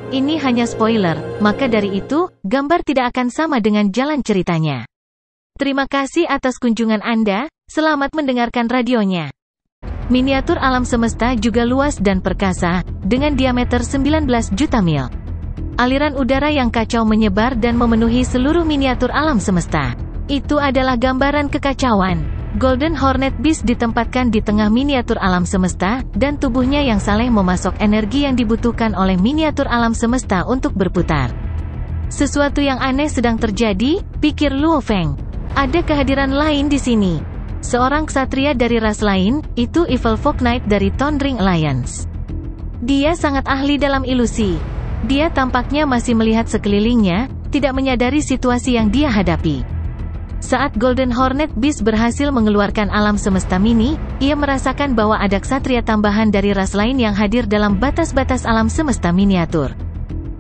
Ini hanya spoiler, maka dari itu, gambar tidak akan sama dengan jalan ceritanya. Terima kasih atas kunjungan Anda, selamat mendengarkan radionya. Miniatur alam semesta juga luas dan perkasa, dengan diameter 19 juta mil. Aliran udara yang kacau menyebar dan memenuhi seluruh miniatur alam semesta. Itu adalah gambaran kekacauan. Golden Hornet Beast ditempatkan di tengah miniatur alam semesta, dan tubuhnya yang saleh memasok energi yang dibutuhkan oleh miniatur alam semesta untuk berputar. Sesuatu yang aneh sedang terjadi, pikir Luo Feng. Ada kehadiran lain di sini. Seorang ksatria dari ras lain, itu Evil Folk Knight dari Thornring Alliance. Dia sangat ahli dalam ilusi. Dia tampaknya masih melihat sekelilingnya, tidak menyadari situasi yang dia hadapi. Saat Golden Hornet Beast berhasil mengeluarkan alam semesta mini, ia merasakan bahwa ada ksatria tambahan dari ras lain yang hadir dalam batas-batas alam semesta miniatur.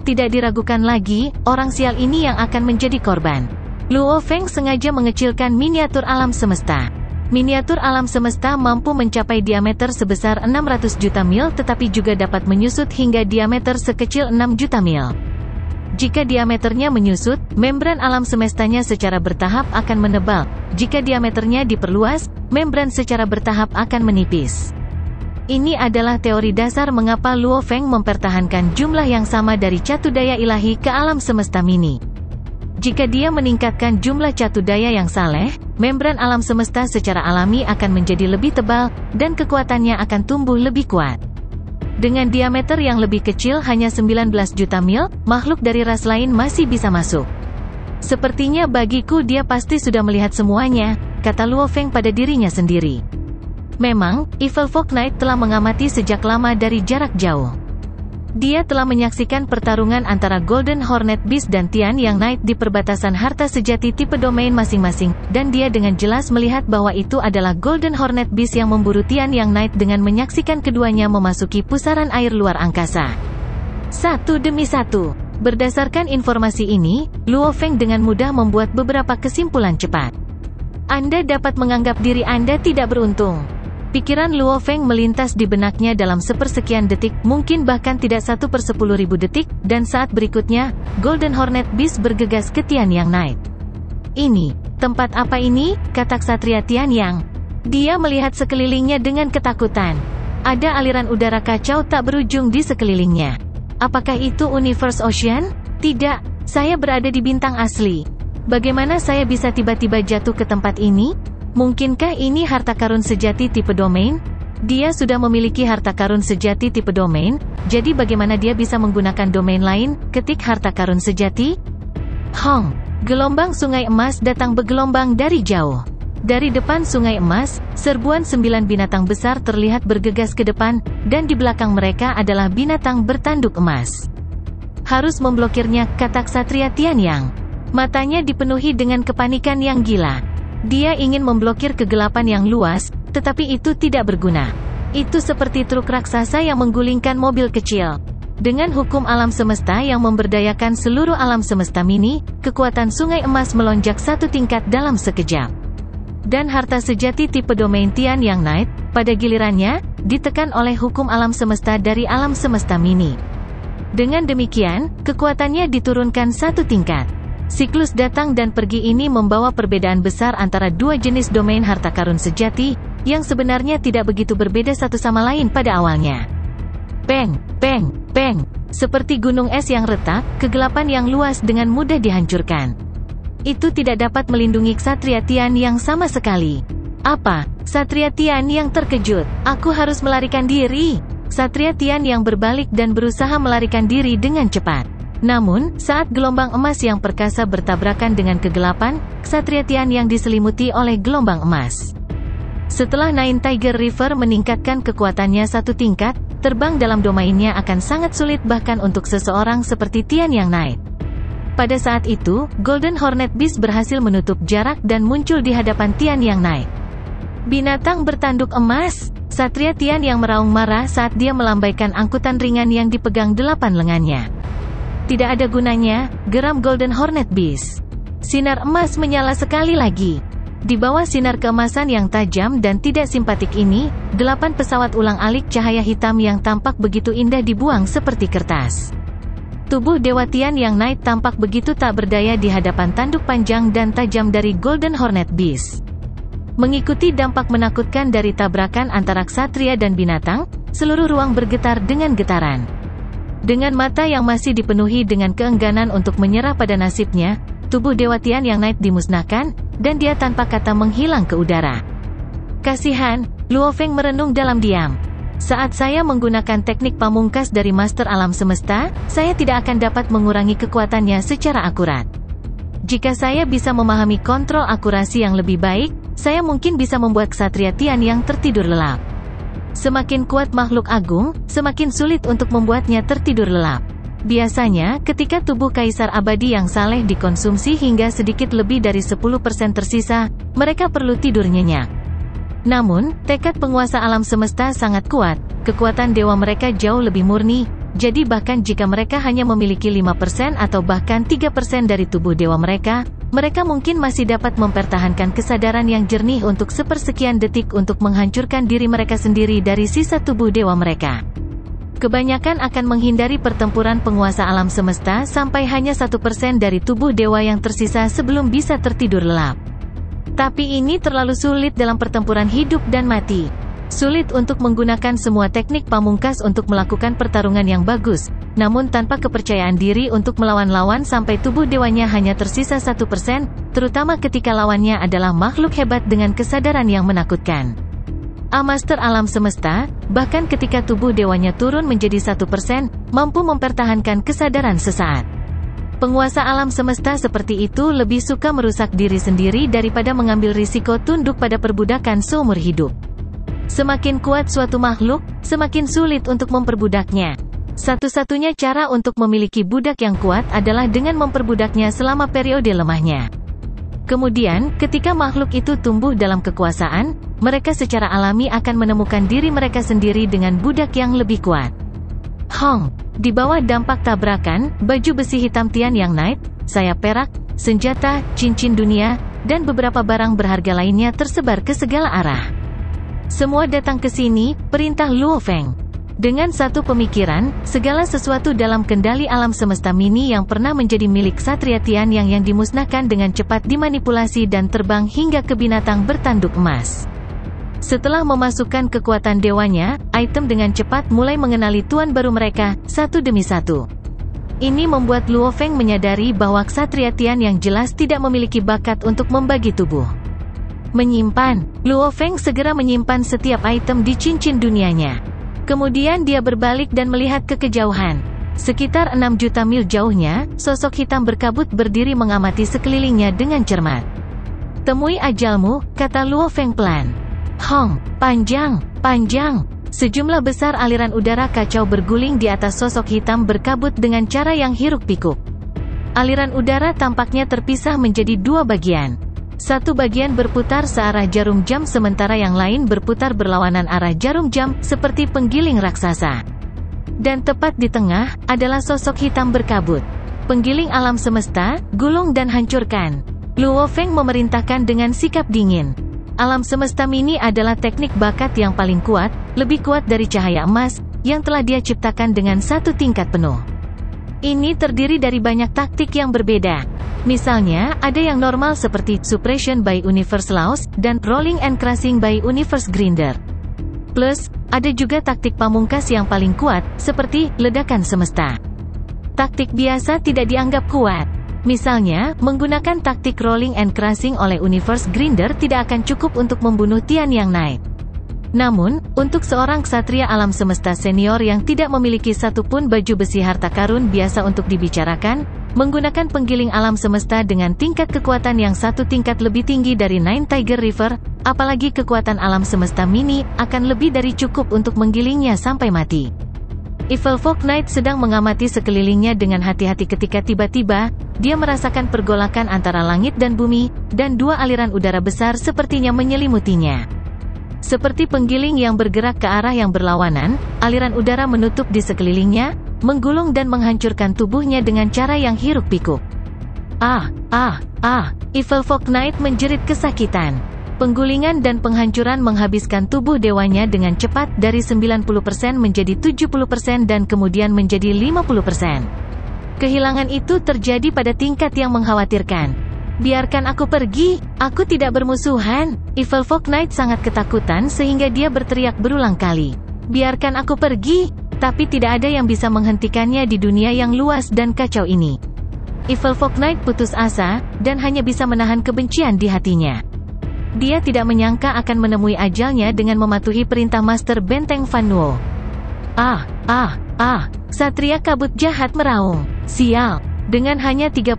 Tidak diragukan lagi, orang sial ini yang akan menjadi korban. Luo Feng sengaja mengecilkan miniatur alam semesta. Miniatur alam semesta mampu mencapai diameter sebesar 600 juta mil tetapi juga dapat menyusut hingga diameter sekecil 6 juta mil. Jika diameternya menyusut, membran alam semestanya secara bertahap akan menebal. Jika diameternya diperluas, membran secara bertahap akan menipis. Ini adalah teori dasar mengapa Luo Feng mempertahankan jumlah yang sama dari catu daya ilahi ke alam semesta mini. Jika dia meningkatkan jumlah catu daya yang saleh, membran alam semesta secara alami akan menjadi lebih tebal, dan kekuatannya akan tumbuh lebih kuat. Dengan diameter yang lebih kecil hanya 19 juta mil, makhluk dari ras lain masih bisa masuk. Sepertinya bagiku dia pasti sudah melihat semuanya, kata Luo Feng pada dirinya sendiri. Memang, Evil Folk Knight telah mengamati sejak lama dari jarak jauh. Dia telah menyaksikan pertarungan antara Golden Hornet Beast dan Tian Yang Knight di perbatasan harta sejati tipe domain masing-masing, dan dia dengan jelas melihat bahwa itu adalah Golden Hornet Beast yang memburu Tian Yang Knight dengan menyaksikan keduanya memasuki pusaran air luar angkasa. Satu demi satu. Berdasarkan informasi ini, Luo Feng dengan mudah membuat beberapa kesimpulan cepat. Anda dapat menganggap diri Anda tidak beruntung. Pikiran Luo Feng melintas di benaknya dalam sepersekian detik, mungkin bahkan tidak 1/10.000 detik, dan saat berikutnya, Golden Hornet Beast bergegas ke Tian Yang Knight. Ini, tempat apa ini? Kata ksatria Tian Yang. Dia melihat sekelilingnya dengan ketakutan. Ada aliran udara kacau tak berujung di sekelilingnya. Apakah itu Universe Ocean? Tidak, saya berada di bintang asli. Bagaimana saya bisa tiba-tiba jatuh ke tempat ini? Mungkinkah ini harta karun sejati tipe domain? Dia sudah memiliki harta karun sejati tipe domain, jadi bagaimana dia bisa menggunakan domain lain, ketik harta karun sejati? Hong! Gelombang sungai emas datang bergelombang dari jauh. Dari depan sungai emas, serbuan 9 binatang besar terlihat bergegas ke depan, dan di belakang mereka adalah binatang bertanduk emas. Harus memblokirnya, kata ksatria Tian Yang. Matanya dipenuhi dengan kepanikan yang gila. Dia ingin memblokir kegelapan yang luas, tetapi itu tidak berguna. Itu seperti truk raksasa yang menggulingkan mobil kecil. Dengan hukum alam semesta yang memberdayakan seluruh alam semesta mini, kekuatan sungai emas melonjak satu tingkat dalam sekejap. Dan harta sejati tipe domain Tian Yang Knight, pada gilirannya, ditekan oleh hukum alam semesta dari alam semesta mini. Dengan demikian, kekuatannya diturunkan satu tingkat. Siklus datang dan pergi ini membawa perbedaan besar antara dua jenis domain harta karun sejati, yang sebenarnya tidak begitu berbeda satu sama lain pada awalnya. Peng, peng, peng. Seperti gunung es yang retak, kegelapan yang luas dengan mudah dihancurkan. Itu tidak dapat melindungi ksatria Tian Yang sama sekali. Apa? Ksatria Tian Yang terkejut. Aku harus melarikan diri. Ksatria Tian Yang berbalik dan berusaha melarikan diri dengan cepat. Namun, saat gelombang emas yang perkasa bertabrakan dengan kegelapan, ksatria Tian Yang diselimuti oleh gelombang emas. Setelah Nine Tiger River meningkatkan kekuatannya satu tingkat, terbang dalam domainnya akan sangat sulit bahkan untuk seseorang seperti Tian Yang Knight. Pada saat itu, Golden Hornet Beast berhasil menutup jarak dan muncul di hadapan Tian Yang Knight. Binatang bertanduk emas, ksatria Tian Yang meraung marah saat dia melambaikan angkutan ringan yang dipegang 8 lengannya. Tidak ada gunanya, geram Golden Hornet Beast. Sinar emas menyala sekali lagi. Di bawah sinar keemasan yang tajam dan tidak simpatik ini, 8 pesawat ulang-alik cahaya hitam yang tampak begitu indah dibuang seperti kertas. Tubuh Dewa Tian Yang Night tampak begitu tak berdaya di hadapan tanduk panjang dan tajam dari Golden Hornet Beast. Mengikuti dampak menakutkan dari tabrakan antara ksatria dan binatang, seluruh ruang bergetar dengan getaran. Dengan mata yang masih dipenuhi dengan keengganan untuk menyerah pada nasibnya, tubuh Dewa Tian Yang Night dimusnahkan, dan dia tanpa kata menghilang ke udara. Kasihan, Luo Feng merenung dalam diam. Saat saya menggunakan teknik pamungkas dari Master Alam Semesta, saya tidak akan dapat mengurangi kekuatannya secara akurat. Jika saya bisa memahami kontrol akurasi yang lebih baik, saya mungkin bisa membuat ksatria Tian yang tertidur lelap. Semakin kuat makhluk agung, semakin sulit untuk membuatnya tertidur lelap. Biasanya, ketika tubuh Kaisar Abadi yang saleh dikonsumsi hingga sedikit lebih dari 10% tersisa, mereka perlu tidur nyenyak. Namun, tekad penguasa alam semesta sangat kuat, kekuatan dewa mereka jauh lebih murni, jadi bahkan jika mereka hanya memiliki 5% atau bahkan 3% dari tubuh dewa mereka mungkin masih dapat mempertahankan kesadaran yang jernih untuk sepersekian detik untuk menghancurkan diri mereka sendiri dari sisa tubuh dewa mereka. Kebanyakan akan menghindari pertempuran penguasa alam semesta sampai hanya 1% dari tubuh dewa yang tersisa sebelum bisa tertidur lelap. Tapi ini terlalu sulit dalam pertempuran hidup dan mati. Sulit untuk menggunakan semua teknik pamungkas untuk melakukan pertarungan yang bagus, namun tanpa kepercayaan diri untuk melawan lawan sampai tubuh dewanya hanya tersisa 1%, terutama ketika lawannya adalah makhluk hebat dengan kesadaran yang menakutkan. Master Alam Semesta, bahkan ketika tubuh dewanya turun menjadi 1%, mampu mempertahankan kesadaran sesaat. Penguasa alam semesta seperti itu lebih suka merusak diri sendiri daripada mengambil risiko tunduk pada perbudakan seumur hidup. Semakin kuat suatu makhluk, semakin sulit untuk memperbudaknya. Satu-satunya cara untuk memiliki budak yang kuat adalah dengan memperbudaknya selama periode lemahnya. Kemudian, ketika makhluk itu tumbuh dalam kekuasaan, mereka secara alami akan menemukan diri mereka sendiri dengan budak yang lebih kuat. Hong, di bawah dampak tabrakan, baju besi hitam Tian Yang Night, sayap perak, senjata, cincin dunia, dan beberapa barang berharga lainnya tersebar ke segala arah. Semua datang ke sini, perintah Luo Feng. Dengan satu pemikiran, segala sesuatu dalam kendali alam semesta mini yang pernah menjadi milik Ksatria Tian yang dimusnahkan dengan cepat dimanipulasi dan terbang hingga ke binatang bertanduk emas. Setelah memasukkan kekuatan dewanya, item dengan cepat mulai mengenali tuan baru mereka, satu demi satu. Ini membuat Luo Feng menyadari bahwa Ksatria Tian yang jelas tidak memiliki bakat untuk membagi tubuh. Menyimpan, Luo Feng segera menyimpan setiap item di cincin dunianya. Kemudian dia berbalik dan melihat ke kejauhan. Sekitar 6 juta mil jauhnya, sosok hitam berkabut berdiri mengamati sekelilingnya dengan cermat. Temui ajalmu, kata Luo Feng pelan. Hong, panjang, panjang. Sejumlah besar aliran udara kacau berguling di atas sosok hitam berkabut dengan cara yang hiruk-pikuk. Aliran udara tampaknya terpisah menjadi dua bagian. Satu bagian berputar searah jarum jam sementara yang lain berputar berlawanan arah jarum jam, seperti penggiling raksasa. Dan tepat di tengah, adalah sosok hitam berkabut. Penggiling alam semesta, gulung dan hancurkan. Luo Feng memerintahkan dengan sikap dingin. Alam semesta mini adalah teknik bakat yang paling kuat, lebih kuat dari cahaya emas, yang telah dia ciptakan dengan satu tingkat penuh. Ini terdiri dari banyak taktik yang berbeda. Misalnya, ada yang normal seperti Suppression by Universe Laws, dan Rolling and Crushing by Universe Grinder. Plus, ada juga taktik pamungkas yang paling kuat, seperti Ledakan Semesta. Taktik biasa tidak dianggap kuat. Misalnya, menggunakan taktik Rolling and Crushing oleh Universe Grinder tidak akan cukup untuk membunuh Tian Yang Night. Namun, untuk seorang ksatria alam semesta senior yang tidak memiliki satupun baju besi harta karun biasa untuk dibicarakan, menggunakan penggiling alam semesta dengan tingkat kekuatan yang satu tingkat lebih tinggi dari Nine Tiger River, apalagi kekuatan alam semesta mini, akan lebih dari cukup untuk menggilingnya sampai mati. Evil Folk Knight sedang mengamati sekelilingnya dengan hati-hati ketika tiba-tiba, dia merasakan pergolakan antara langit dan bumi, dan dua aliran udara besar sepertinya menyelimutinya. Seperti penggiling yang bergerak ke arah yang berlawanan, aliran udara menutup di sekelilingnya, menggulung dan menghancurkan tubuhnya dengan cara yang hiruk-pikuk. Evil Folk Knight menjerit kesakitan. Penggulingan dan penghancuran menghabiskan tubuh dewanya dengan cepat dari 90% menjadi 70% dan kemudian menjadi 50%. Kehilangan itu terjadi pada tingkat yang mengkhawatirkan. Biarkan aku pergi, aku tidak bermusuhan. Evil Folk Knight sangat ketakutan sehingga dia berteriak berulang kali. Biarkan aku pergi, tapi tidak ada yang bisa menghentikannya di dunia yang luas dan kacau ini. Evil Folk Knight putus asa, dan hanya bisa menahan kebencian di hatinya. Dia tidak menyangka akan menemui ajalnya dengan mematuhi perintah Master Benteng Fan Nuo. Ksatria kabut jahat meraung. Sial. Dengan hanya 30%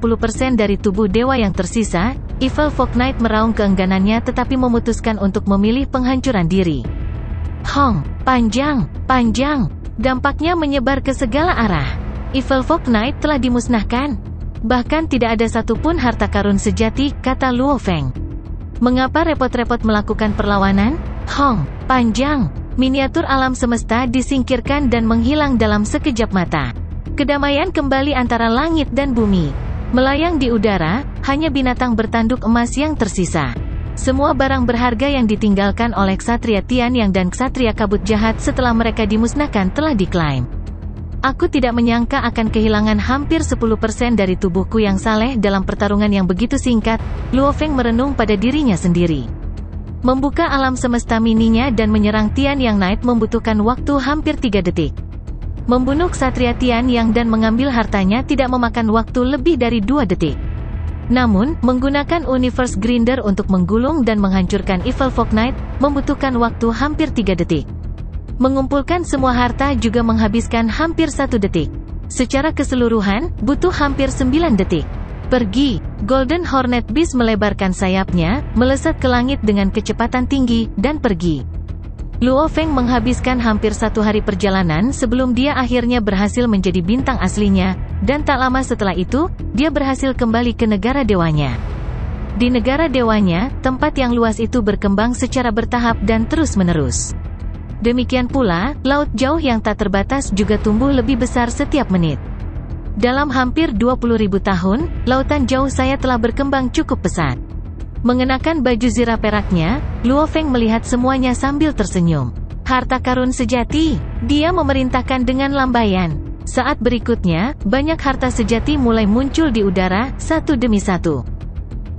dari tubuh dewa yang tersisa, Evil Folk Knight meraung keengganannya tetapi memutuskan untuk memilih penghancuran diri. Hong, panjang. Dampaknya menyebar ke segala arah. Evil Folk Knight telah dimusnahkan. Bahkan tidak ada satupun harta karun sejati, kata Luo Feng. Mengapa repot-repot melakukan perlawanan? Hong, panjang. Miniatur alam semesta disingkirkan dan menghilang dalam sekejap mata. Kedamaian kembali antara langit dan bumi. Melayang di udara, hanya binatang bertanduk emas yang tersisa. Semua barang berharga yang ditinggalkan oleh Ksatria Tian Yang dan Ksatria Kabut Jahat setelah mereka dimusnahkan telah diklaim. Aku tidak menyangka akan kehilangan hampir 10% dari tubuhku yang saleh dalam pertarungan yang begitu singkat. Luo Feng merenung pada dirinya sendiri. Membuka alam semesta mininya dan menyerang Tian Yang Knight membutuhkan waktu hampir 3 detik. Membunuh Ksatria Tian Yang dan mengambil hartanya tidak memakan waktu lebih dari 2 detik. Namun, menggunakan Universe Grinder untuk menggulung dan menghancurkan Evil Folk Knight membutuhkan waktu hampir 3 detik. Mengumpulkan semua harta juga menghabiskan hampir 1 detik. Secara keseluruhan, butuh hampir 9 detik. Pergi. Golden Hornet Beast melebarkan sayapnya, melesat ke langit dengan kecepatan tinggi, dan pergi. Luo Feng menghabiskan hampir 1 hari perjalanan sebelum dia akhirnya berhasil menjadi bintang aslinya, dan tak lama setelah itu, dia berhasil kembali ke negara dewanya. Di negara dewanya, tempat yang luas itu berkembang secara bertahap dan terus-menerus. Demikian pula, laut jauh yang tak terbatas juga tumbuh lebih besar setiap menit. Dalam hampir 20.000 tahun, lautan jauh saya telah berkembang cukup pesat. Mengenakan baju zirah peraknya, Luo Feng melihat semuanya sambil tersenyum. Harta karun sejati, dia memerintahkan dengan lambaian. Saat berikutnya, banyak harta sejati mulai muncul di udara, satu demi satu.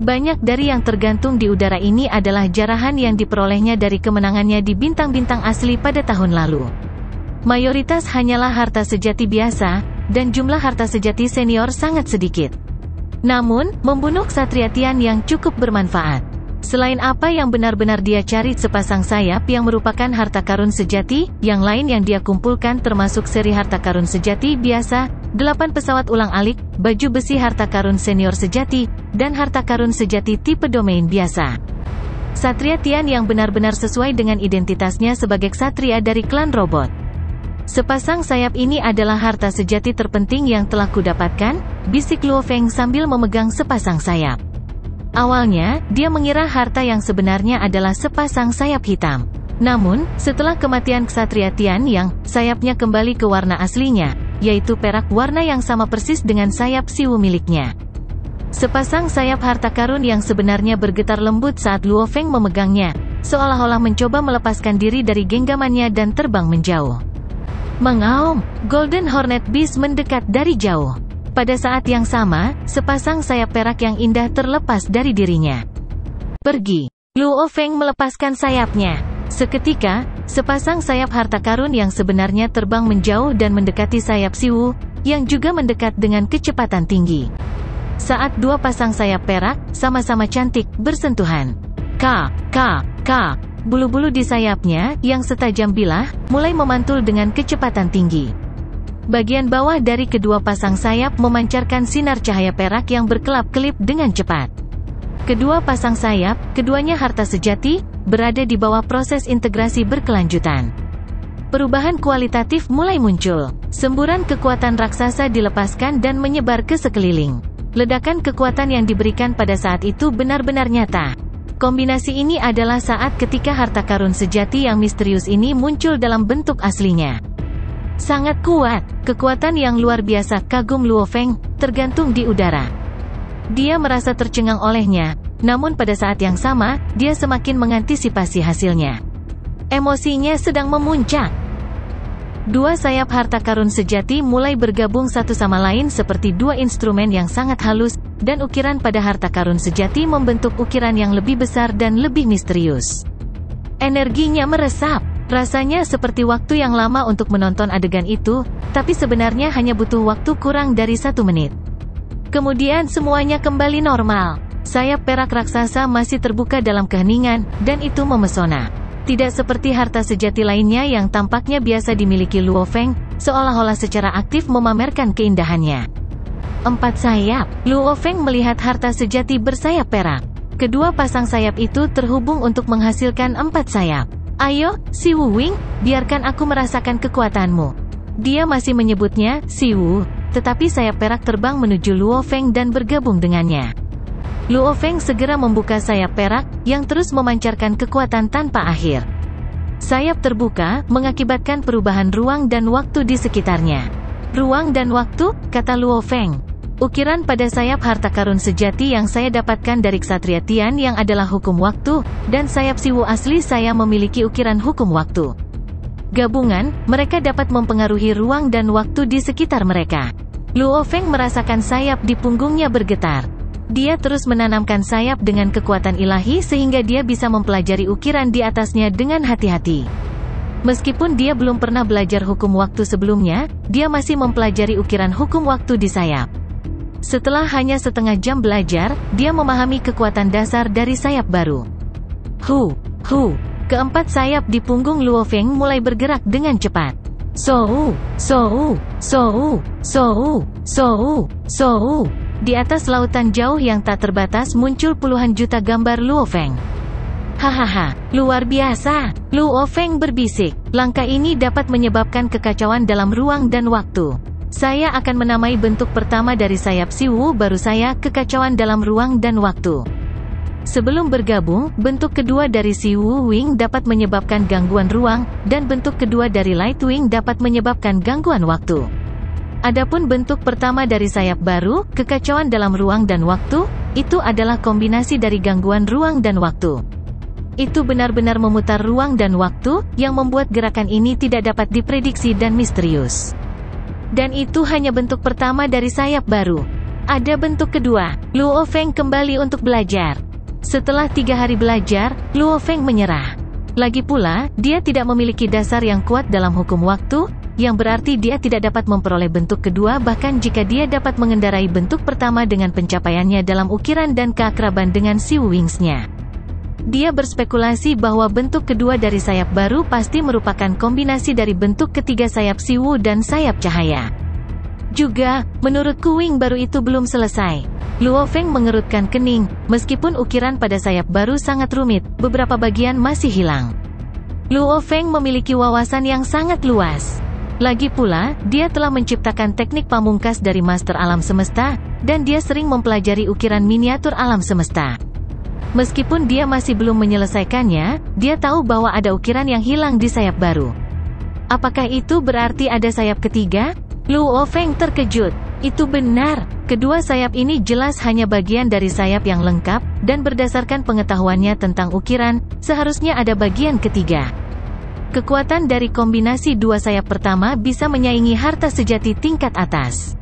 Banyak dari yang tergantung di udara ini adalah jarahan yang diperolehnya dari kemenangannya di bintang-bintang asli pada tahun lalu. Mayoritas hanyalah harta sejati biasa, dan jumlah harta sejati senior sangat sedikit. Namun, membunuh Ksatria Tian Yang cukup bermanfaat. Selain apa yang benar-benar dia cari, sepasang sayap yang merupakan harta karun sejati, yang lain yang dia kumpulkan termasuk seri harta karun sejati biasa, 8 pesawat ulang-alik, baju besi harta karun senior sejati, dan harta karun sejati tipe domain biasa. Ksatria Tian yang benar-benar sesuai dengan identitasnya sebagai ksatria dari klan robot. Sepasang sayap ini adalah harta sejati terpenting yang telah kudapatkan, bisik Luo Feng sambil memegang sepasang sayap. Awalnya, dia mengira harta yang sebenarnya adalah sepasang sayap hitam. Namun, setelah kematian Ksatria Tian Yang, sayapnya kembali ke warna aslinya, yaitu perak warna yang sama persis dengan sayap Siwu miliknya. Sepasang sayap harta karun yang sebenarnya bergetar lembut saat Luo Feng memegangnya, seolah-olah mencoba melepaskan diri dari genggamannya dan terbang menjauh. Mengaum, Golden Hornet Beast mendekat dari jauh. Pada saat yang sama, sepasang sayap perak yang indah terlepas dari dirinya. Pergi. Luo Feng melepaskan sayapnya. Seketika, sepasang sayap harta karun yang sebenarnya terbang menjauh dan mendekati sayap Siwu, yang juga mendekat dengan kecepatan tinggi. Saat dua pasang sayap perak, sama-sama cantik, bersentuhan. Bulu-bulu di sayapnya, yang setajam bilah, mulai memantul dengan kecepatan tinggi. Bagian bawah dari kedua pasang sayap memancarkan sinar cahaya perak yang berkelap-kelip dengan cepat. Kedua pasang sayap, keduanya harta sejati, berada di bawah proses integrasi berkelanjutan. Perubahan kualitatif mulai muncul. Semburan kekuatan raksasa dilepaskan dan menyebar ke sekeliling. Ledakan kekuatan yang diberikan pada saat itu benar-benar nyata. Kombinasi ini adalah saat ketika harta karun sejati yang misterius ini muncul dalam bentuk aslinya. Sangat kuat, kekuatan yang luar biasa, kagum Luo Feng, tergantung di udara. Dia merasa tercengang olehnya, namun pada saat yang sama, dia semakin mengantisipasi hasilnya. Emosinya sedang memuncak. Dua sayap harta karun sejati mulai bergabung satu sama lain seperti dua instrumen yang sangat halus, dan ukiran pada harta karun sejati membentuk ukiran yang lebih besar dan lebih misterius. Energinya meresap. Rasanya seperti waktu yang lama untuk menonton adegan itu, tapi sebenarnya hanya butuh waktu kurang dari 1 menit. Kemudian semuanya kembali normal. Sayap perak raksasa masih terbuka dalam keheningan, dan itu memesona. Tidak seperti harta sejati lainnya yang tampaknya biasa dimiliki Luo Feng, seolah-olah secara aktif memamerkan keindahannya. 4 sayap. Luo Feng melihat harta sejati bersayap perak. Kedua pasang sayap itu terhubung untuk menghasilkan 4 sayap. Ayo, Si Wu Wing, biarkan aku merasakan kekuatanmu. Dia masih menyebutnya, Si Wu, tetapi sayap perak terbang menuju Luo Feng dan bergabung dengannya. Luo Feng segera membuka sayap perak, yang terus memancarkan kekuatan tanpa akhir. Sayap terbuka, mengakibatkan perubahan ruang dan waktu di sekitarnya. Ruang dan waktu, kata Luo Feng. Ukiran pada sayap harta karun sejati yang saya dapatkan dari Ksatria Tian yang adalah hukum waktu, dan sayap Si Wu asli saya memiliki ukiran hukum waktu. Gabungan, mereka dapat mempengaruhi ruang dan waktu di sekitar mereka. Luo Feng merasakan sayap di punggungnya bergetar. Dia terus menanamkan sayap dengan kekuatan ilahi sehingga dia bisa mempelajari ukiran di atasnya dengan hati-hati. Meskipun dia belum pernah belajar hukum waktu sebelumnya, dia masih mempelajari ukiran hukum waktu di sayap. Setelah hanya setengah jam belajar, dia memahami kekuatan dasar dari sayap baru. Hu. Keempat sayap di punggung Luo Feng mulai bergerak dengan cepat. Sou. Di atas lautan jauh yang tak terbatas muncul puluhan juta gambar Luo Feng. Hahaha, luar biasa, Luo Feng berbisik. Langkah ini dapat menyebabkan kekacauan dalam ruang dan waktu. Saya akan menamai bentuk pertama dari sayap Si Wu baru saya, kekacauan dalam ruang dan waktu. Sebelum bergabung, bentuk kedua dari Si Wu Wing dapat menyebabkan gangguan ruang, dan bentuk kedua dari Light Wing dapat menyebabkan gangguan waktu. Adapun bentuk pertama dari sayap baru, kekacauan dalam ruang dan waktu, itu adalah kombinasi dari gangguan ruang dan waktu. Itu benar-benar memutar ruang dan waktu, yang membuat gerakan ini tidak dapat diprediksi dan misterius. Dan itu hanya bentuk pertama dari sayap baru. Ada bentuk kedua. Luo Feng kembali untuk belajar. Setelah 3 hari belajar, Luo Feng menyerah. Lagi pula, dia tidak memiliki dasar yang kuat dalam hukum waktu, yang berarti dia tidak dapat memperoleh bentuk kedua bahkan jika dia dapat mengendarai bentuk pertama dengan pencapaiannya dalam ukiran dan keakraban dengan Si Wu Wings-nya. Dia berspekulasi bahwa bentuk kedua dari sayap baru pasti merupakan kombinasi dari bentuk ketiga sayap Si Wu dan sayap cahaya. Juga, menurutku wing baru itu belum selesai. Luo Feng mengerutkan kening, meskipun ukiran pada sayap baru sangat rumit, beberapa bagian masih hilang. Luo Feng memiliki wawasan yang sangat luas. Lagi pula, dia telah menciptakan teknik pamungkas dari Master Alam Semesta, dan dia sering mempelajari ukiran miniatur alam semesta. Meskipun dia masih belum menyelesaikannya, dia tahu bahwa ada ukiran yang hilang di sayap baru. Apakah itu berarti ada sayap ketiga? Luo Feng terkejut. Itu benar, kedua sayap ini jelas hanya bagian dari sayap yang lengkap, dan berdasarkan pengetahuannya tentang ukiran, seharusnya ada bagian ketiga. Kekuatan dari kombinasi dua sayap pertama bisa menyaingi harta sejati tingkat atas.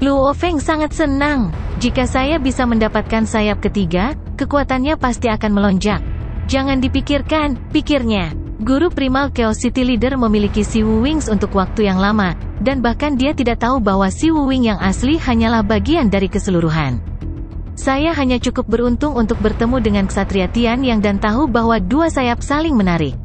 Luo Feng sangat senang. Jika saya bisa mendapatkan sayap ketiga, kekuatannya pasti akan melonjak. Jangan dipikirkan, pikirnya. Guru Primal Chaos City Leader memiliki Si Wu Wings untuk waktu yang lama, dan bahkan dia tidak tahu bahwa Si Wu Wing yang asli hanyalah bagian dari keseluruhan. Saya hanya cukup beruntung untuk bertemu dengan Ksatria Tian yang dan tahu bahwa dua sayap saling menarik.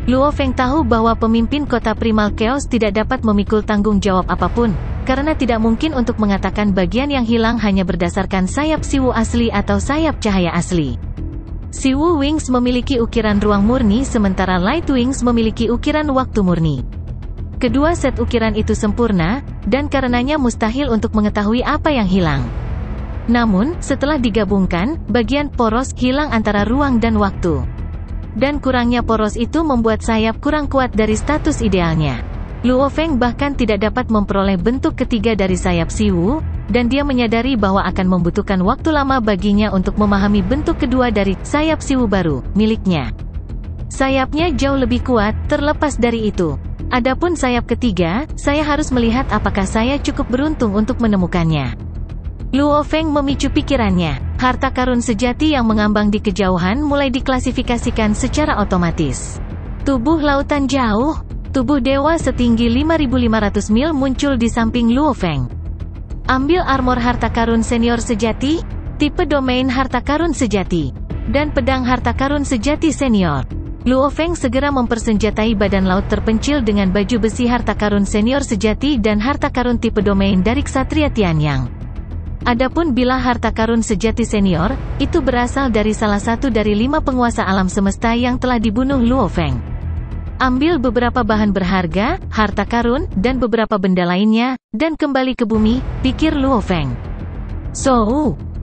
Luo Feng tahu bahwa pemimpin kota Primal Chaos tidak dapat memikul tanggung jawab apapun, karena tidak mungkin untuk mengatakan bagian yang hilang hanya berdasarkan sayap Si Wu asli atau sayap cahaya asli. Si Wu Wings memiliki ukiran ruang murni sementara Light Wings memiliki ukiran waktu murni. Kedua set ukiran itu sempurna, dan karenanya mustahil untuk mengetahui apa yang hilang. Namun, setelah digabungkan, bagian poros hilang antara ruang dan waktu. Dan kurangnya poros itu membuat sayap kurang kuat dari status idealnya. Luo Feng bahkan tidak dapat memperoleh bentuk ketiga dari sayap Si Wu, dan dia menyadari bahwa akan membutuhkan waktu lama baginya untuk memahami bentuk kedua dari sayap Si Wu baru, miliknya. Sayapnya jauh lebih kuat, terlepas dari itu. Adapun sayap ketiga, saya harus melihat apakah saya cukup beruntung untuk menemukannya. Luo Feng memicu pikirannya. Harta karun sejati yang mengambang di kejauhan mulai diklasifikasikan secara otomatis. Tubuh lautan jauh. Tubuh dewa setinggi 5.500 mil muncul di samping Luo Feng. Ambil armor harta karun senior sejati, tipe domain harta karun sejati, dan pedang harta karun sejati senior. Luo Feng segera mempersenjatai badan laut terpencil dengan baju besi harta karun senior sejati dan harta karun tipe domain dari Ksatria Tianyang. Adapun bila harta karun sejati senior, itu berasal dari salah satu dari 5 penguasa alam semesta yang telah dibunuh Luo Feng. Ambil beberapa bahan berharga, harta karun, dan beberapa benda lainnya, dan kembali ke bumi, pikir Luo Feng.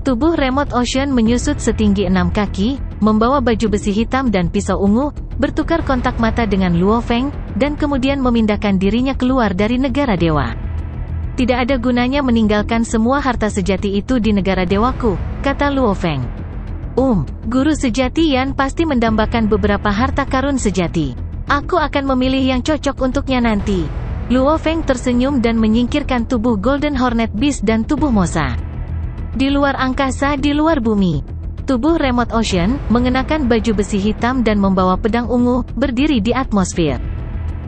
Tubuh Remote Ocean menyusut setinggi 6 kaki, membawa baju besi hitam dan pisau ungu, bertukar kontak mata dengan Luo Feng, dan kemudian memindahkan dirinya keluar dari negara dewa. Tidak ada gunanya meninggalkan semua harta sejati itu di negara dewaku, kata Luo Feng. Guru sejati Yan pasti mendambakan beberapa harta karun sejati. Aku akan memilih yang cocok untuknya nanti. Luo Feng tersenyum dan menyingkirkan tubuh Golden Hornet Beast dan tubuh Mosa. Di luar angkasa, di luar bumi, tubuh Remote Ocean, mengenakan baju besi hitam dan membawa pedang ungu, berdiri di atmosfer.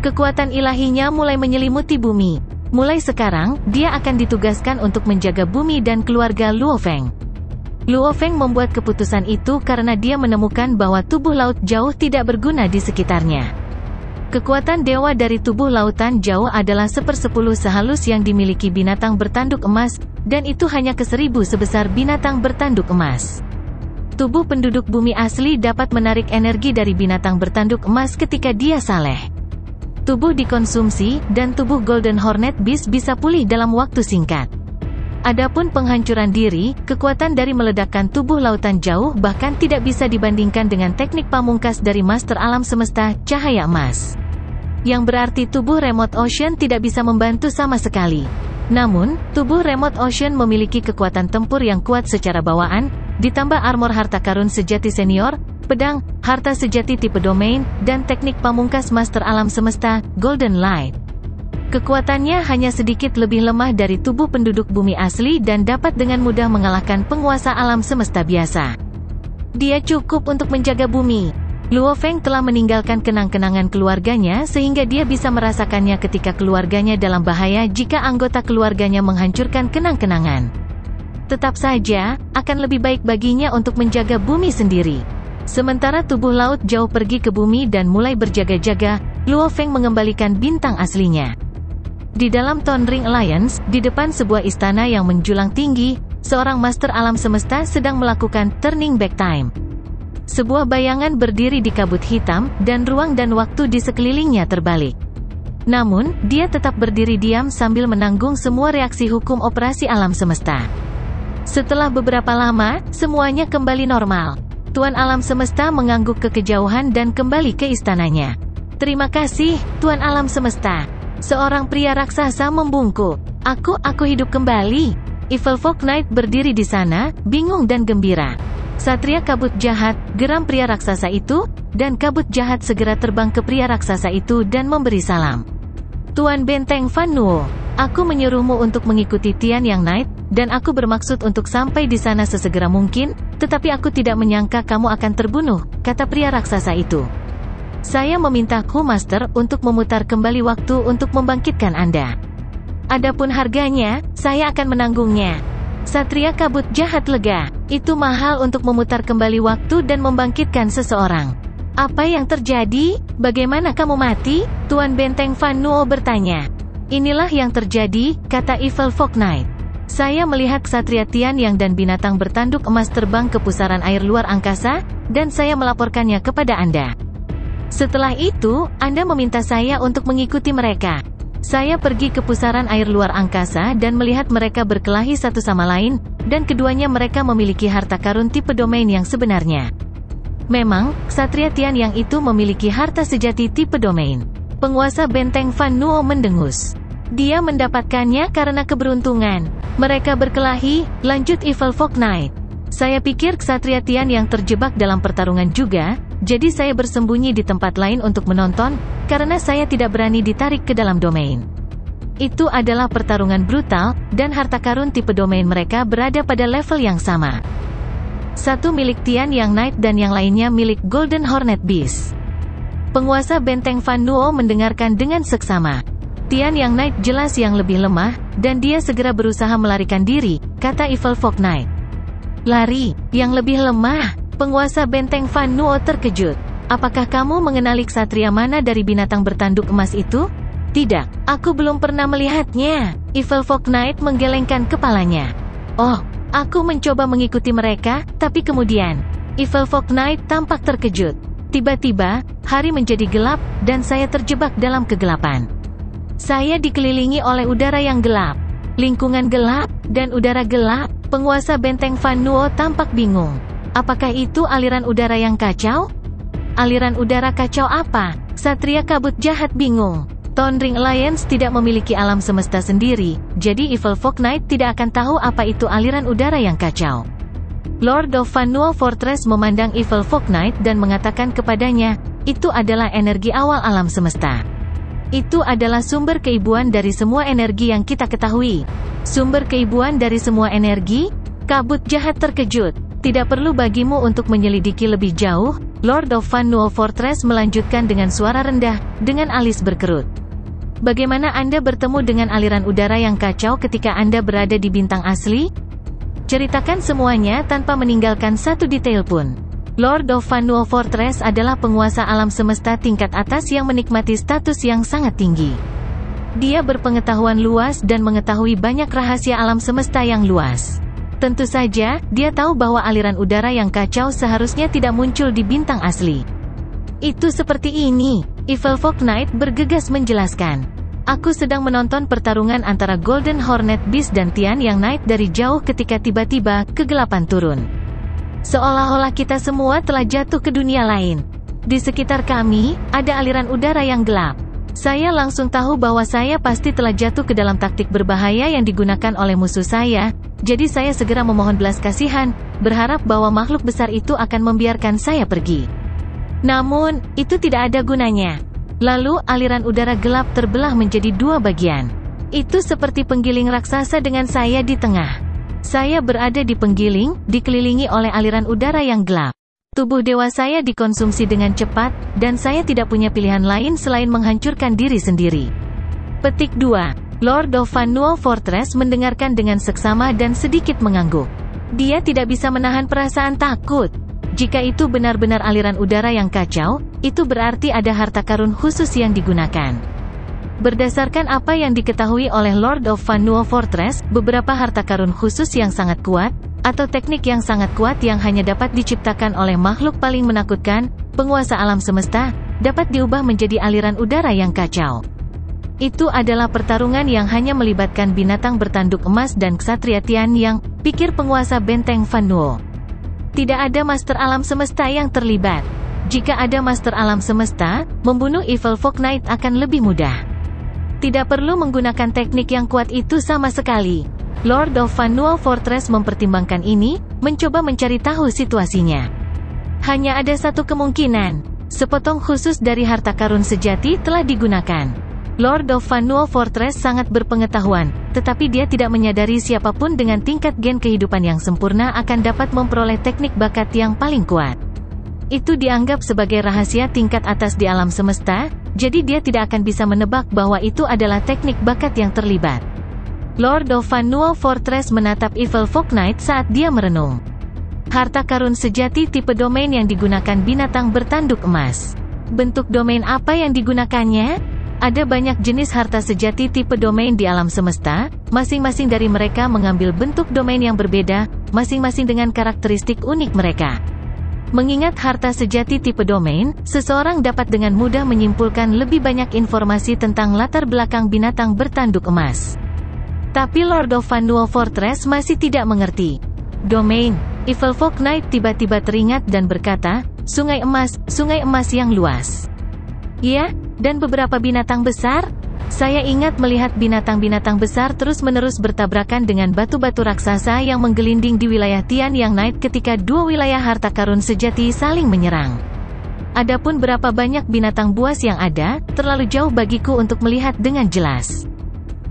Kekuatan ilahinya mulai menyelimuti bumi. Mulai sekarang, dia akan ditugaskan untuk menjaga bumi dan keluarga Luo Feng. Luo Feng membuat keputusan itu karena dia menemukan bahwa tubuh laut jauh tidak berguna di sekitarnya. Kekuatan dewa dari tubuh lautan jauh adalah 1/10 sehalus yang dimiliki binatang bertanduk emas, dan itu hanya ke 1000 sebesar binatang bertanduk emas. Tubuh penduduk bumi asli dapat menarik energi dari binatang bertanduk emas ketika dia saleh. Tubuh dikonsumsi, dan tubuh Golden Hornet Beast bisa pulih dalam waktu singkat. Adapun penghancuran diri, kekuatan dari meledakkan tubuh lautan jauh bahkan tidak bisa dibandingkan dengan teknik pamungkas dari Master Alam Semesta, Cahaya Emas. Yang berarti tubuh Remote Ocean tidak bisa membantu sama sekali. Namun, tubuh Remote Ocean memiliki kekuatan tempur yang kuat secara bawaan, ditambah armor harta karun sejati senior, pedang, harta sejati tipe domain, dan teknik pamungkas Master Alam Semesta, Golden Light. Kekuatannya hanya sedikit lebih lemah dari tubuh penduduk bumi asli dan dapat dengan mudah mengalahkan penguasa alam semesta biasa. Dia cukup untuk menjaga bumi. Luo Feng telah meninggalkan kenang-kenangan keluarganya sehingga dia bisa merasakannya ketika keluarganya dalam bahaya jika anggota keluarganya menghancurkan kenang-kenangan. Tetap saja, akan lebih baik baginya untuk menjaga bumi sendiri. Sementara tubuh laut jauh pergi ke bumi dan mulai berjaga-jaga, Luo Feng mengembalikan bintang aslinya. Di dalam Tone Ring Alliance, di depan sebuah istana yang menjulang tinggi, seorang master alam semesta sedang melakukan turning back time. Sebuah bayangan berdiri di kabut hitam, dan ruang dan waktu di sekelilingnya terbalik. Namun, dia tetap berdiri diam sambil menanggung semua reaksi hukum operasi alam semesta. Setelah beberapa lama, semuanya kembali normal. Tuan Alam Semesta mengangguk ke kejauhan dan kembali ke istananya. Terima kasih, Tuan Alam Semesta. Seorang pria raksasa membungkuk. Aku hidup kembali. Evil Folk Knight berdiri di sana, bingung dan gembira. Satria kabut jahat, geram pria raksasa itu, dan kabut jahat segera terbang ke pria raksasa itu dan memberi salam. Tuan Benteng Fan Nuo, aku menyuruhmu untuk mengikuti Tian Yang Knight, dan aku bermaksud untuk sampai di sana sesegera mungkin, tetapi aku tidak menyangka kamu akan terbunuh, kata pria raksasa itu. Saya memintaku Master untuk memutar kembali waktu untuk membangkitkan Anda. Adapun harganya, saya akan menanggungnya. Satria kabut jahat lega. Itu mahal untuk memutar kembali waktu dan membangkitkan seseorang. Apa yang terjadi? Bagaimana kamu mati? Tuan Benteng Fan Nuo bertanya. Inilah yang terjadi, kata Evil Folk Knight. Saya melihat Ksatria Tian Yang dan binatang bertanduk emas terbang ke pusaran air luar angkasa, dan saya melaporkannya kepada Anda. Setelah itu, Anda meminta saya untuk mengikuti mereka. Saya pergi ke pusaran air luar angkasa dan melihat mereka berkelahi satu sama lain, dan keduanya mereka memiliki harta karun tipe domain yang sebenarnya. Memang, Ksatria Tian Yang itu memiliki harta sejati tipe domain. Penguasa Benteng Fan Nuo mendengus. Dia mendapatkannya karena keberuntungan. Mereka berkelahi, lanjut Evil Folk Knight. Saya pikir Ksatria Tian Yang terjebak dalam pertarungan juga, jadi saya bersembunyi di tempat lain untuk menonton, karena saya tidak berani ditarik ke dalam domain. Itu adalah pertarungan brutal, dan harta karun tipe domain mereka berada pada level yang sama. Satu milik Tian Yang Knight dan yang lainnya milik Golden Hornet Beast. Penguasa benteng Fan Nuo mendengarkan dengan seksama. Tian Yang Knight jelas yang lebih lemah, dan dia segera berusaha melarikan diri, kata Evil Fog Knight. Lari, yang lebih lemah? Penguasa benteng Fan Nuo terkejut. Apakah kamu mengenali ksatria mana dari binatang bertanduk emas itu? Tidak, aku belum pernah melihatnya. Evil Fog Knight menggelengkan kepalanya. Oh, aku mencoba mengikuti mereka, tapi kemudian, Evil Fog Knight tampak terkejut. Tiba-tiba, hari menjadi gelap, dan saya terjebak dalam kegelapan. Saya dikelilingi oleh udara yang gelap, lingkungan gelap, dan udara gelap. Penguasa benteng Fan Nuo tampak bingung. Apakah itu aliran udara yang kacau? Aliran udara kacau apa? Ksatria kabut jahat bingung. Thundering Alliance tidak memiliki alam semesta sendiri, jadi Evil Fog Knight tidak akan tahu apa itu aliran udara yang kacau. Lord of Fan Nuo Fortress memandang Evil Fog Knight dan mengatakan kepadanya, itu adalah energi awal alam semesta. Itu adalah sumber keibuan dari semua energi yang kita ketahui. Sumber keibuan dari semua energi? Kabut jahat terkejut. Tidak perlu bagimu untuk menyelidiki lebih jauh, Lord of Fan Nuo Fortress melanjutkan dengan suara rendah, dengan alis berkerut. Bagaimana Anda bertemu dengan aliran udara yang kacau ketika Anda berada di bintang asli? Ceritakan semuanya tanpa meninggalkan satu detail pun. Lord of Fan Nuo Fortress adalah penguasa alam semesta tingkat atas yang menikmati status yang sangat tinggi. Dia berpengetahuan luas dan mengetahui banyak rahasia alam semesta yang luas. Tentu saja, dia tahu bahwa aliran udara yang kacau seharusnya tidak muncul di bintang asli. Itu seperti ini, Evil Fog Knight bergegas menjelaskan. Aku sedang menonton pertarungan antara Golden Hornet Beast dan Tian Yang Knight dari jauh ketika tiba-tiba, kegelapan turun. Seolah-olah kita semua telah jatuh ke dunia lain. Di sekitar kami, ada aliran udara yang gelap. Saya langsung tahu bahwa saya pasti telah jatuh ke dalam taktik berbahaya yang digunakan oleh musuh saya, jadi saya segera memohon belas kasihan, berharap bahwa makhluk besar itu akan membiarkan saya pergi. Namun, itu tidak ada gunanya. Lalu, aliran udara gelap terbelah menjadi dua bagian. Itu seperti penggiling raksasa dengan saya di tengah. Saya berada di penggiling, dikelilingi oleh aliran udara yang gelap. Tubuh dewa saya dikonsumsi dengan cepat, dan saya tidak punya pilihan lain selain menghancurkan diri sendiri. Petik 2. Lord of Fan Nuo Fortress mendengarkan dengan seksama dan sedikit mengangguk. Dia tidak bisa menahan perasaan takut. Jika itu benar-benar aliran udara yang kacau, itu berarti ada harta karun khusus yang digunakan. Berdasarkan apa yang diketahui oleh Lord of Fan Nuo Fortress, beberapa harta karun khusus yang sangat kuat, atau teknik yang sangat kuat yang hanya dapat diciptakan oleh makhluk paling menakutkan, penguasa alam semesta, dapat diubah menjadi aliran udara yang kacau. Itu adalah pertarungan yang hanya melibatkan binatang bertanduk emas dan ksatria Tian Yang, pikir penguasa benteng Fan Nuo. Tidak ada master alam semesta yang terlibat. Jika ada master alam semesta, membunuh Evil Fog Knight akan lebih mudah. Tidak perlu menggunakan teknik yang kuat itu sama sekali. Lord of Fan Nuo Fortress mempertimbangkan ini, mencoba mencari tahu situasinya. Hanya ada satu kemungkinan. Sepotong khusus dari harta karun sejati telah digunakan. Lord of Fan Nuo Fortress sangat berpengetahuan, tetapi dia tidak menyadari siapapun dengan tingkat gen kehidupan yang sempurna akan dapat memperoleh teknik bakat yang paling kuat. Itu dianggap sebagai rahasia tingkat atas di alam semesta, jadi dia tidak akan bisa menebak bahwa itu adalah teknik bakat yang terlibat. Lord of Fan Nuo Fortress menatap Evil Fog Knight saat dia merenung. Harta karun sejati tipe domain yang digunakan binatang bertanduk emas. Bentuk domain apa yang digunakannya? Ada banyak jenis harta sejati tipe domain di alam semesta, masing-masing dari mereka mengambil bentuk domain yang berbeda, masing-masing dengan karakteristik unik mereka. Mengingat harta sejati tipe domain, seseorang dapat dengan mudah menyimpulkan lebih banyak informasi tentang latar belakang binatang bertanduk emas. Tapi Lord of Fan Nuo Fortress masih tidak mengerti. Domain, Evil Fog Knight tiba-tiba teringat dan berkata, sungai emas yang luas. Ya, dan beberapa binatang besar? Saya ingat melihat binatang-binatang besar terus-menerus bertabrakan dengan batu-batu raksasa yang menggelinding di wilayah Tian Yang Knight ketika dua wilayah harta karun sejati saling menyerang. Adapun berapa banyak binatang buas yang ada, terlalu jauh bagiku untuk melihat dengan jelas.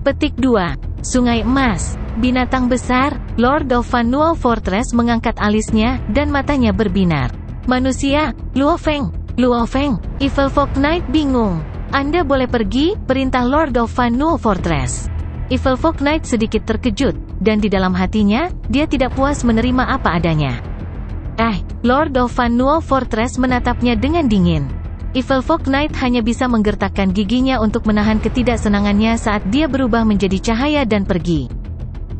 Petik 2. Sungai Emas. Binatang besar, Lord of Fannuo Fortress mengangkat alisnya, dan matanya berbinar. Manusia, Luo Feng. Luo Feng, Evil Folk Knight bingung. Anda boleh pergi, perintah Lord of Fannuo Fortress. Evil Folk Knight sedikit terkejut, dan di dalam hatinya, dia tidak puas menerima apa adanya. Lord of Fannuo Fortress menatapnya dengan dingin. Evil Folk Knight hanya bisa menggertakkan giginya untuk menahan ketidaksenangannya saat dia berubah menjadi cahaya dan pergi.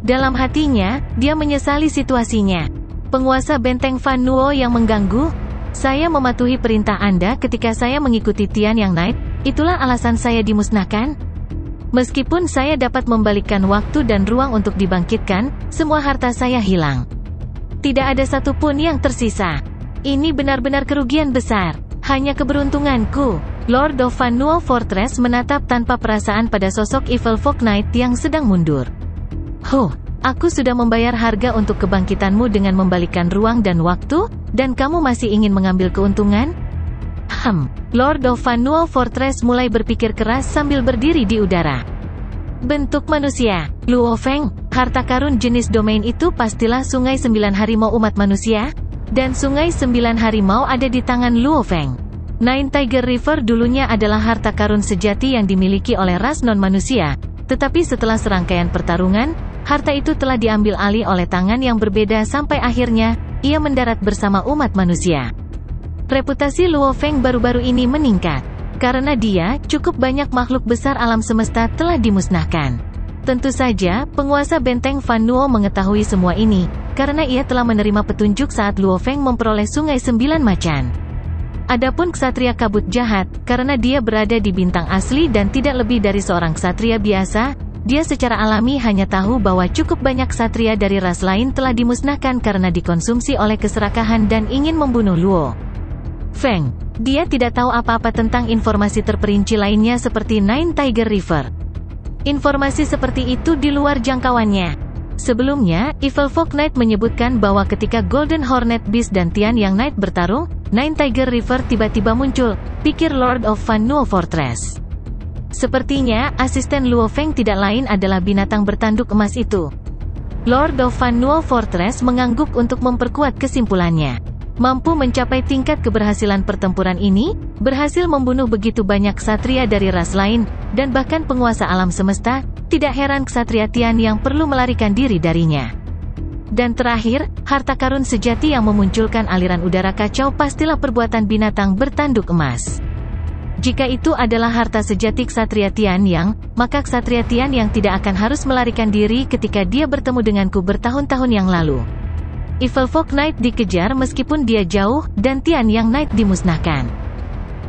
Dalam hatinya, dia menyesali situasinya. Penguasa benteng Fannuo yang mengganggu. Saya mematuhi perintah Anda ketika saya mengikuti Tian Yang Knight, itulah alasan saya dimusnahkan. Meskipun saya dapat membalikkan waktu dan ruang untuk dibangkitkan, semua harta saya hilang. Tidak ada satupun yang tersisa. Ini benar-benar kerugian besar. Hanya keberuntunganku. Lord of Fannuo Fortress menatap tanpa perasaan pada sosok Evil Folk Knight yang sedang mundur. Aku sudah membayar harga untuk kebangkitanmu dengan membalikkan ruang dan waktu, dan kamu masih ingin mengambil keuntungan? Lord of Fannuo Fortress mulai berpikir keras sambil berdiri di udara. Bentuk manusia, Luo Feng, harta karun jenis domain itu pastilah Sungai 9 Harimau umat manusia, dan Sungai 9 Harimau ada di tangan Luo Feng. Nine Tiger River dulunya adalah harta karun sejati yang dimiliki oleh ras non-manusia, tetapi setelah serangkaian pertarungan, harta itu telah diambil alih oleh tangan yang berbeda sampai akhirnya, ia mendarat bersama umat manusia. Reputasi Luo Feng baru-baru ini meningkat. Karena dia, cukup banyak makhluk besar alam semesta telah dimusnahkan. Tentu saja, penguasa benteng Fannuo mengetahui semua ini, karena ia telah menerima petunjuk saat Luo Feng memperoleh Sungai 9 Macan. Adapun ksatria kabut jahat, karena dia berada di bintang asli dan tidak lebih dari seorang ksatria biasa, dia secara alami hanya tahu bahwa cukup banyak ksatria dari ras lain telah dimusnahkan karena dikonsumsi oleh keserakahan dan ingin membunuh Luo Feng. Dia tidak tahu apa-apa tentang informasi terperinci lainnya seperti Nine Tiger River. Informasi seperti itu di luar jangkauannya. Sebelumnya, Evil Folk Knight menyebutkan bahwa ketika Golden Hornet Beast dan Tian Yang Knight bertarung, Nine Tiger River tiba-tiba muncul, pikir Lord of Fannuo Fortress. Sepertinya, asisten Luo Feng tidak lain adalah binatang bertanduk emas itu. Lord of Fannuo Fortress mengangguk untuk memperkuat kesimpulannya. Mampu mencapai tingkat keberhasilan pertempuran ini, berhasil membunuh begitu banyak ksatria dari ras lain, dan bahkan penguasa alam semesta, tidak heran ksatria Tian yang perlu melarikan diri darinya. Dan terakhir, harta karun sejati yang memunculkan aliran udara kacau pastilah perbuatan binatang bertanduk emas. Jika itu adalah harta sejati ksatria Tian Yang, maka ksatria Tian Yang tidak akan harus melarikan diri ketika dia bertemu denganku bertahun-tahun yang lalu. Evil Folk Knight dikejar meskipun dia jauh, dan Tian Yang Knight dimusnahkan.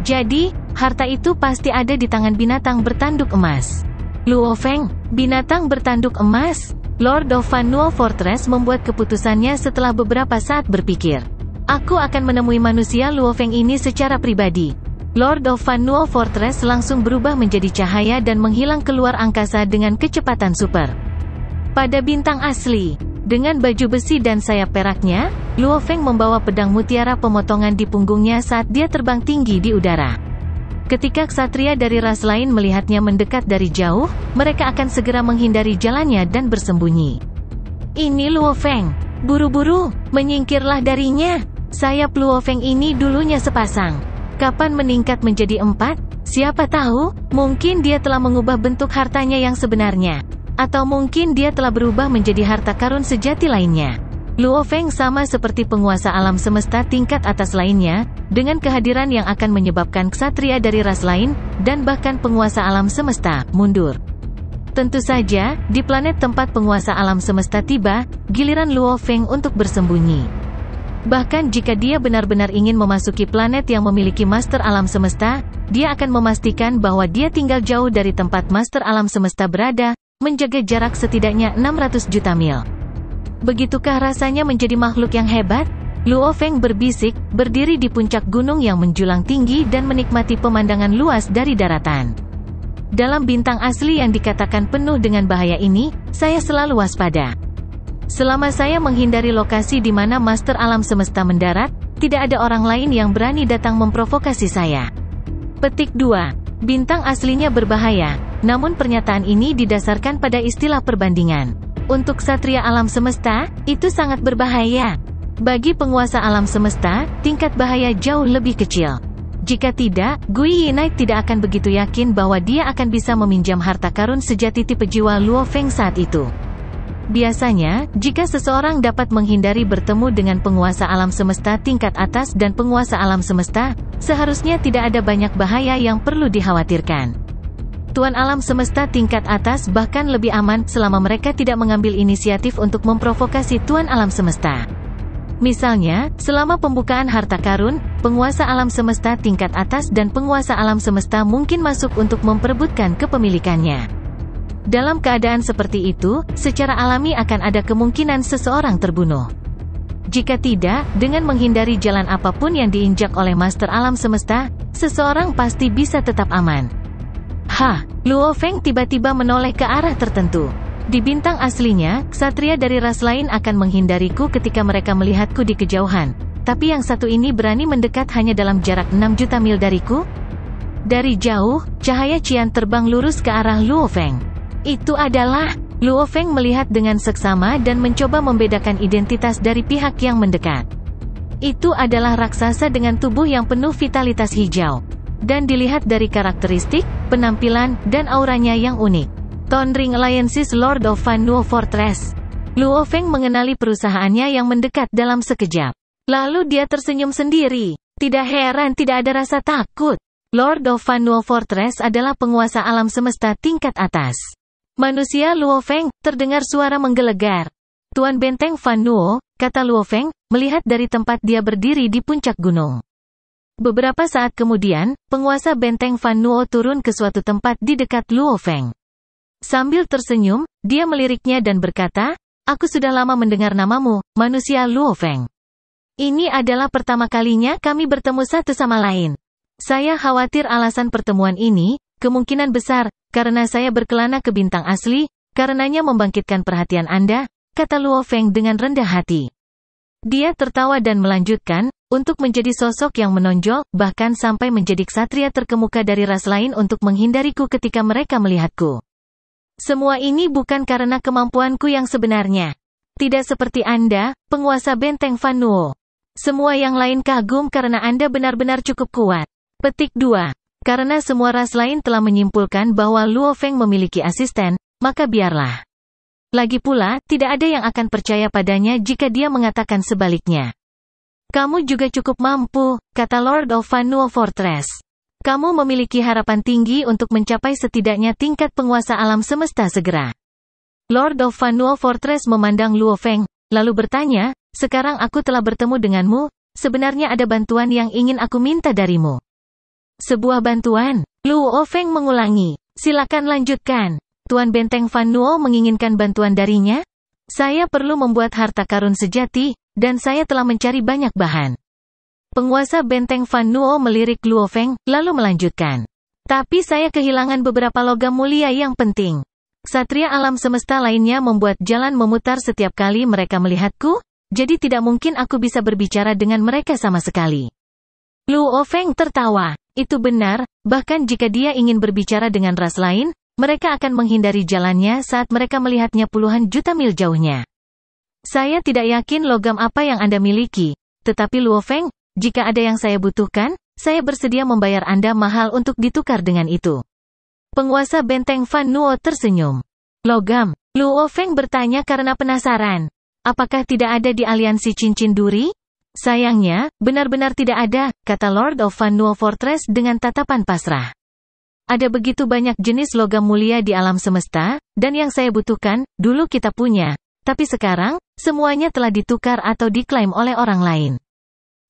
Jadi, harta itu pasti ada di tangan binatang bertanduk emas. Luo Feng, binatang bertanduk emas? Lord of Fannuo Fortress membuat keputusannya setelah beberapa saat berpikir. Aku akan menemui manusia Luo Feng ini secara pribadi. Lord of Fannuo Fortress langsung berubah menjadi cahaya dan menghilang keluar angkasa dengan kecepatan super. Pada bintang asli, dengan baju besi dan sayap peraknya, Luo Feng membawa pedang mutiara pemotongan di punggungnya saat dia terbang tinggi di udara. Ketika ksatria dari ras lain melihatnya mendekat dari jauh, mereka akan segera menghindari jalannya dan bersembunyi. Ini Luo Feng. Buru-buru, menyingkirlah darinya. Sayap Luo Feng ini dulunya sepasang. Kapan meningkat menjadi 4? Siapa tahu, mungkin dia telah mengubah bentuk hartanya yang sebenarnya. Atau mungkin dia telah berubah menjadi harta karun sejati lainnya. Luo Feng sama seperti penguasa alam semesta tingkat atas lainnya, dengan kehadiran yang akan menyebabkan ksatria dari ras lain, dan bahkan penguasa alam semesta, mundur. Tentu saja, di planet tempat penguasa alam semesta tiba, giliran Luo Feng untuk bersembunyi. Bahkan jika dia benar-benar ingin memasuki planet yang memiliki master alam semesta, dia akan memastikan bahwa dia tinggal jauh dari tempat master alam semesta berada, menjaga jarak setidaknya 600 juta mil. Begitukah rasanya menjadi makhluk yang hebat? Luo Feng berbisik, berdiri di puncak gunung yang menjulang tinggi dan menikmati pemandangan luas dari daratan. Dalam bintang asli yang dikatakan penuh dengan bahaya ini, saya selalu waspada. Selama saya menghindari lokasi di mana Master Alam Semesta mendarat, tidak ada orang lain yang berani datang memprovokasi saya. Petik 2. Bintang aslinya berbahaya, namun pernyataan ini didasarkan pada istilah perbandingan. Untuk Ksatria alam semesta, itu sangat berbahaya. Bagi penguasa alam semesta, tingkat bahaya jauh lebih kecil. Jika tidak, Gui Yinai tidak akan begitu yakin bahwa dia akan bisa meminjam harta karun sejati tipe jiwa Luo Feng saat itu. Biasanya, jika seseorang dapat menghindari bertemu dengan penguasa alam semesta tingkat atas dan penguasa alam semesta, seharusnya tidak ada banyak bahaya yang perlu dikhawatirkan. Tuan alam semesta tingkat atas bahkan lebih aman selama mereka tidak mengambil inisiatif untuk memprovokasi Tuan alam semesta. Misalnya, selama pembukaan harta karun, penguasa alam semesta tingkat atas dan penguasa alam semesta mungkin masuk untuk memperebutkan kepemilikannya. Dalam keadaan seperti itu, secara alami akan ada kemungkinan seseorang terbunuh. Jika tidak, dengan menghindari jalan apapun yang diinjak oleh Master Alam Semesta, seseorang pasti bisa tetap aman. Luo Feng tiba-tiba menoleh ke arah tertentu. Di bintang aslinya, ksatria dari ras lain akan menghindariku ketika mereka melihatku di kejauhan. Tapi yang satu ini berani mendekat hanya dalam jarak 6 juta mil dariku? Dari jauh, cahaya Cian terbang lurus ke arah Luo Feng. Itu adalah... Luo Feng melihat dengan seksama dan mencoba membedakan identitas dari pihak yang mendekat. Itu adalah raksasa dengan tubuh yang penuh vitalitas hijau. Dan dilihat dari karakteristik, penampilan, dan auranya yang unik. Tonring Alliances Lord of Fannuo Fortress. Luo Feng mengenali perusahaannya yang mendekat dalam sekejap. Lalu dia tersenyum sendiri. Tidak heran tidak ada rasa takut. Lord of Fannuo Fortress adalah penguasa alam semesta tingkat atas. Manusia Luo Feng, terdengar suara menggelegar. Tuan Benteng Fannuo, kata Luo Feng, melihat dari tempat dia berdiri di puncak gunung. Beberapa saat kemudian, penguasa Benteng Fannuo turun ke suatu tempat di dekat Luo Feng. Sambil tersenyum, dia meliriknya dan berkata, "Aku sudah lama mendengar namamu, manusia Luo Feng. Ini adalah pertama kalinya kami bertemu satu sama lain. Saya khawatir alasan pertemuan ini, kemungkinan besar, karena saya berkelana ke bintang asli, karenanya membangkitkan perhatian Anda," kata Luo Feng dengan rendah hati. Dia tertawa dan melanjutkan, "Untuk menjadi sosok yang menonjol, bahkan sampai menjadi ksatria terkemuka dari ras lain untuk menghindariku ketika mereka melihatku. Semua ini bukan karena kemampuanku yang sebenarnya. Tidak seperti Anda, penguasa Benteng Fannuo. Semua yang lain kagum karena Anda benar-benar cukup kuat." Petik 2. Karena semua ras lain telah menyimpulkan bahwa Luo Feng memiliki asisten, maka biarlah. Lagi pula, tidak ada yang akan percaya padanya jika dia mengatakan sebaliknya. "Kamu juga cukup mampu," kata Lord of Fannuo Fortress. "Kamu memiliki harapan tinggi untuk mencapai setidaknya tingkat penguasa alam semesta segera." Lord of Fannuo Fortress memandang Luo Feng, lalu bertanya, "Sekarang aku telah bertemu denganmu, sebenarnya ada bantuan yang ingin aku minta darimu." "Sebuah bantuan?" Luo Feng mengulangi. "Silakan lanjutkan." Tuan Benteng Fannuo menginginkan bantuan darinya? "Saya perlu membuat harta karun sejati, dan saya telah mencari banyak bahan." Penguasa Benteng Fannuo melirik Luo Feng, lalu melanjutkan. "Tapi saya kehilangan beberapa logam mulia yang penting. Ksatria alam semesta lainnya membuat jalan memutar setiap kali mereka melihatku, jadi tidak mungkin aku bisa berbicara dengan mereka sama sekali." Luo Feng tertawa. "Itu benar, bahkan jika dia ingin berbicara dengan ras lain, mereka akan menghindari jalannya saat mereka melihatnya puluhan juta mil jauhnya. Saya tidak yakin logam apa yang Anda miliki, tetapi Luo Feng, jika ada yang saya butuhkan, saya bersedia membayar Anda mahal untuk ditukar dengan itu." Penguasa Benteng Fannuo tersenyum. "Logam?" Luo Feng bertanya karena penasaran. "Apakah tidak ada di aliansi cincin duri?" "Sayangnya, benar-benar tidak ada," kata Lord of Fannuo Fortress dengan tatapan pasrah. "Ada begitu banyak jenis logam mulia di alam semesta, dan yang saya butuhkan, dulu kita punya. Tapi sekarang, semuanya telah ditukar atau diklaim oleh orang lain."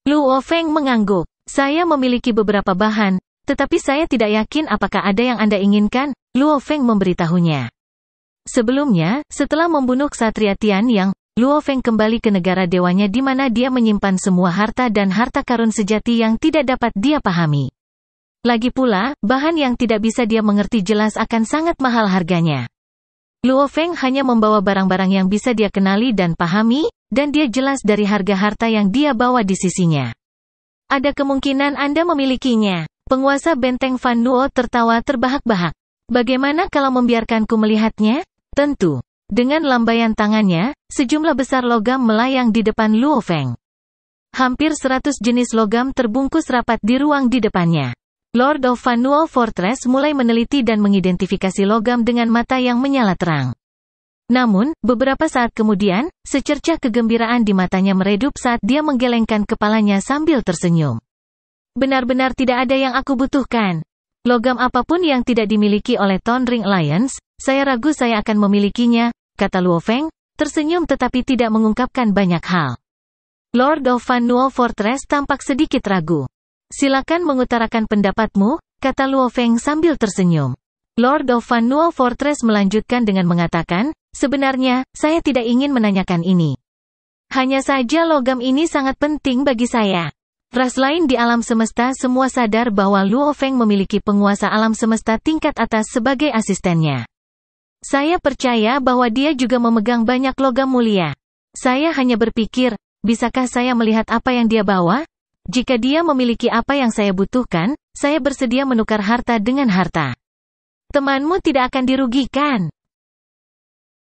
Luo Feng mengangguk. "Saya memiliki beberapa bahan, tetapi saya tidak yakin apakah ada yang Anda inginkan," Luo Feng memberitahunya. Sebelumnya, setelah membunuh ksatria Tian Yang, Luo Feng kembali ke negara dewanya di mana dia menyimpan semua harta dan harta karun sejati yang tidak dapat dia pahami. Lagi pula, bahan yang tidak bisa dia mengerti jelas akan sangat mahal harganya. Luo Feng hanya membawa barang-barang yang bisa dia kenali dan pahami, dan dia jelas dari harga harta yang dia bawa di sisinya. Ada kemungkinan Anda memilikinya. Penguasa benteng Fan Nuo tertawa terbahak-bahak. Bagaimana kalau membiarkanku melihatnya? Tentu. Dengan lambaian tangannya, sejumlah besar logam melayang di depan Luo Feng. Hampir 100 jenis logam terbungkus rapat di ruang di depannya. Lord of Fan Nuo Fortress mulai meneliti dan mengidentifikasi logam dengan mata yang menyala terang. Namun, beberapa saat kemudian, secercah kegembiraan di matanya meredup saat dia menggelengkan kepalanya sambil tersenyum. Benar-benar tidak ada yang aku butuhkan. Logam apapun yang tidak dimiliki oleh Ton Ring Alliance, saya ragu saya akan memilikinya, kata Luo Feng, tersenyum tetapi tidak mengungkapkan banyak hal. Lord of Fan Nuo Fortress tampak sedikit ragu. Silakan mengutarakan pendapatmu, kata Luo Feng sambil tersenyum. Lord of Fan Nuo Fortress melanjutkan dengan mengatakan, sebenarnya, saya tidak ingin menanyakan ini. Hanya saja logam ini sangat penting bagi saya. Ras lain di alam semesta semua sadar bahwa Luo Feng memiliki penguasa alam semesta tingkat atas sebagai asistennya. Saya percaya bahwa dia juga memegang banyak logam mulia. Saya hanya berpikir, bisakah saya melihat apa yang dia bawa? Jika dia memiliki apa yang saya butuhkan, saya bersedia menukar harta dengan harta. Temanmu tidak akan dirugikan.